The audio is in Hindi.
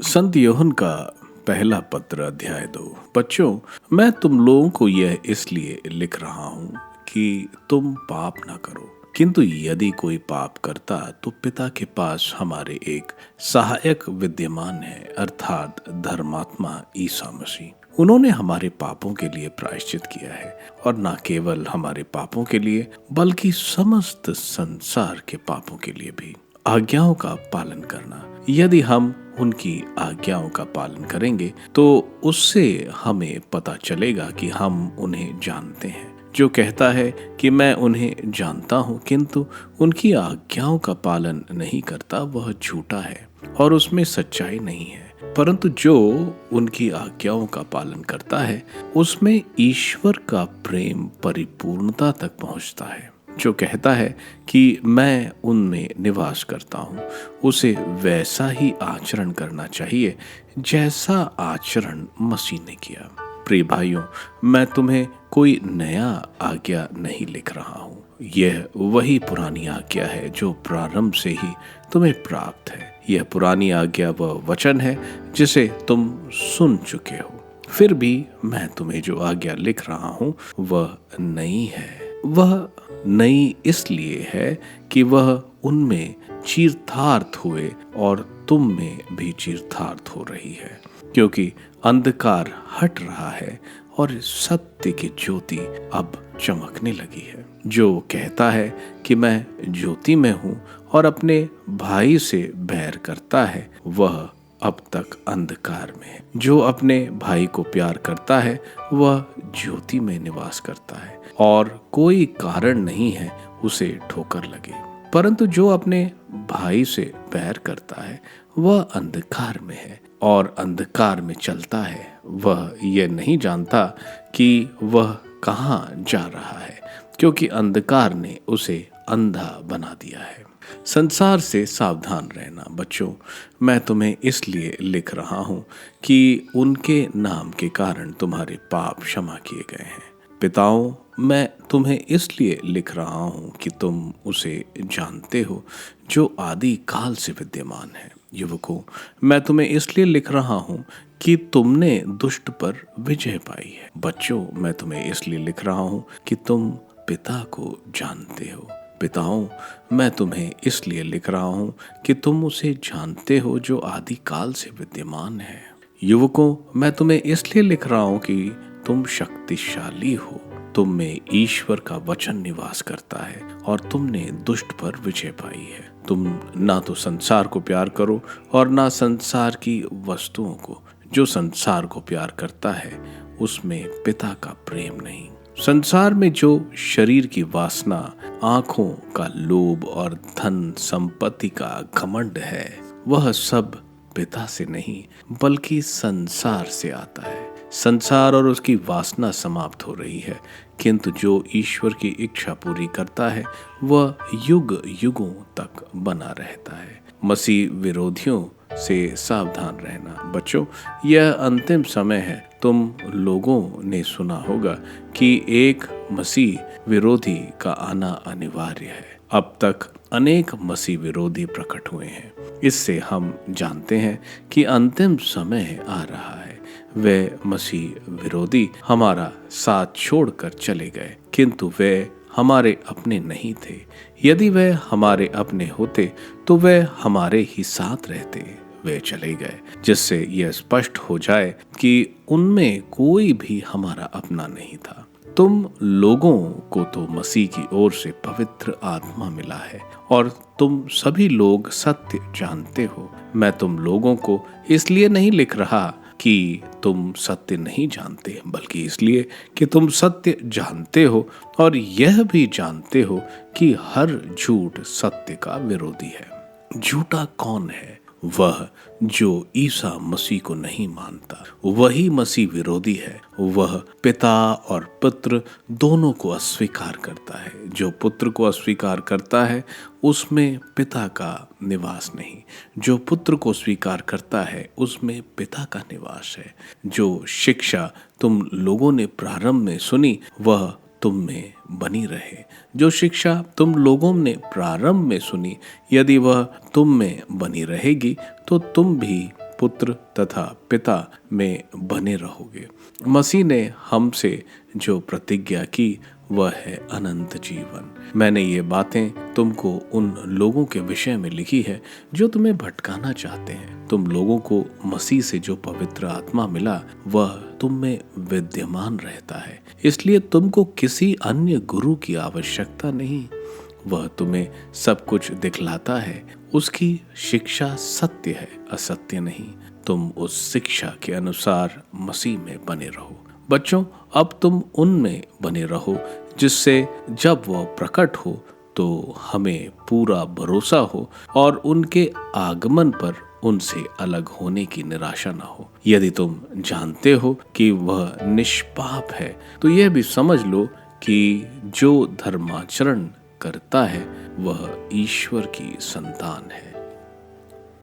संत यूहन्ना का पहला पत्र अध्याय 2। बच्चों, मैं तुम लोगों को यह इसलिए लिख रहा हूँ कि तुम पाप ना करो। किंतु यदि कोई पाप करता तो पिता के पास हमारे एक सहायक विद्यमान है, अर्थात धर्मात्मा ईसा मसीह। उन्होंने हमारे पापों के लिए प्रायश्चित किया है, और न केवल हमारे पापों के लिए बल्कि समस्त संसार के पापों के लिए भी। आज्ञाओं का पालन करना। यदि हम उनकी आज्ञाओं का पालन करेंगे तो उससे हमें पता चलेगा कि हम उन्हें जानते हैं। जो कहता है कि मैं उन्हें जानता हूँ किंतु उनकी आज्ञाओं का पालन नहीं करता, वह झूठा है और उसमें सच्चाई नहीं है। परंतु जो उनकी आज्ञाओं का पालन करता है उसमें ईश्वर का प्रेम परिपूर्णता तक पहुँचता है। जो कहता है कि मैं उनमें निवास करता हूँ, उसे वैसा ही आचरण करना चाहिए जैसा आचरण मसीह ने किया। प्रिय भाइयों, मैं तुम्हें कोई नया आज्ञा नहीं लिख रहा हूँ। यह वही पुरानी आज्ञा है जो प्रारंभ से ही तुम्हें प्राप्त है। यह पुरानी आज्ञा वह वचन है जिसे तुम सुन चुके हो। फिर भी मैं तुम्हें जो आज्ञा लिख रहा हूँ वह नई है। वह नई इसलिए है कि वह उनमें चीरथार्थ हुए और तुम में भी चीरथार्थ हो रही है, क्योंकि अंधकार हट रहा है और सत्य की ज्योति अब चमकने लगी है। जो कहता है कि मैं ज्योति में हूँ और अपने भाई से बैर करता है, वह अब तक अंधकार में है। जो अपने भाई को प्यार करता है वह ज्योति में निवास करता है और कोई कारण नहीं है उसे ठोकर लगे। परंतु जो अपने भाई से बैर करता है वह अंधकार में है और अंधकार में चलता है। वह यह नहीं जानता कि वह कहाँ जा रहा है, क्योंकि अंधकार ने उसे अंधा बना दिया है। संसार से सावधान रहना। बच्चों, मैं तुम्हें इसलिए लिख रहा हूँ कि उनके नाम के कारण तुम्हारे पाप क्षमा किए गए हैं। पिताओं, मैं तुम्हें इसलिए लिख रहा हूँ कि तुम उसे जानते हो जो आदि काल से विद्यमान है। युवकों, मैं तुम्हें इसलिए लिख रहा हूँ कि तुमने दुष्ट पर विजय पाई है। बच्चों, मैं तुम्हें इसलिए लिख रहा हूँ कि तुम पिता को जानते हो। पिताओं, मैं तुम्हें इसलिए लिख रहा हूँ कि तुम उसे जानते हो जो आदि काल से विद्यमान है। युवकों, मैं तुम्हें इसलिए लिख रहा हूँ कि तुम शक्तिशाली हो। तुम में ईश्वर का वचन निवास करता है और तुमने दुष्ट पर विजय पाई है। तुम ना तो संसार को प्यार करो और ना संसार की वस्तुओं को। जो संसार को प्यार करता है उसमें पिता का प्रेम नहीं। संसार में जो शरीर की वासना, आंखों का लोभ और धन संपत्ति का घमंड है, वह सब पिता से नहीं बल्कि संसार से आता है। संसार और उसकी वासना समाप्त हो रही है, किंतु जो ईश्वर की इच्छा पूरी करता है वह युग युगों तक बना रहता है। मसीह विरोधियों से सावधान रहना। बच्चों, यह अंतिम समय है। तुम लोगों ने सुना होगा कि एक मसीह विरोधी का आना अनिवार्य है। अब तक अनेक मसीह विरोधी प्रकट हुए हैं। इससे हम जानते हैं कि अंतिम समय आ रहा है। वे मसीह विरोधी हमारा साथ छोड़कर चले गए, किंतु वे हमारे अपने नहीं थे। यदि वे हमारे अपने होते तो वे हमारे ही साथ रहते। वे चले गए, जिससे यह स्पष्ट हो जाए कि उनमें कोई भी हमारा अपना नहीं था। तुम लोगों को तो मसीह की ओर से पवित्र आत्मा मिला है और तुम सभी लोग सत्य जानते हो। मैं तुम लोगों को इसलिए नहीं लिख रहा कि तुम सत्य नहीं जानते, बल्कि इसलिए कि तुम सत्य जानते हो और यह भी जानते हो कि हर झूठ सत्य का विरोधी है। झूठा कौन है? वह जो ईसा मसीह को नहीं मानता, वही मसीह विरोधी है। वह पिता और पुत्र दोनों को अस्वीकार करता है। जो पुत्र को अस्वीकार करता है उसमें पिता का निवास नहीं। जो पुत्र को स्वीकार करता है उसमें पिता का निवास है। जो शिक्षा तुम लोगों ने प्रारंभ में सुनी वह तुम में बनी रहे। जो शिक्षा तुम लोगों ने प्रारंभ में सुनी, यदि वह तुम में बनी रहेगी तो तुम भी पुत्र तथा पिता में बने रहोगे। मसीह ने हमसे जो प्रतिज्ञा की वह है अनंत जीवन। मैंने ये बातें तुमको उन लोगों के विषय में लिखी है जो तुम्हें भटकाना चाहते हैं। तुम लोगों को मसीह से जो पवित्र आत्मा मिला वह तुम में विद्यमान रहता है, इसलिए तुमको किसी अन्य गुरु की आवश्यकता नहीं। वह तुम्हें सब कुछ दिखलाता है। उसकी शिक्षा सत्य है, असत्य नहीं। तुम उस शिक्षा के अनुसार मसीह में बने रहो। बच्चों, अब तुम उनमें बने रहो जिससे जब वह प्रकट हो तो हमें पूरा भरोसा हो और उनके आगमन पर उनसे अलग होने की निराशा न हो। यदि तुम जानते हो कि वह निष्पाप है तो यह भी समझ लो कि जो धर्माचरण करता है वह ईश्वर की संतान है।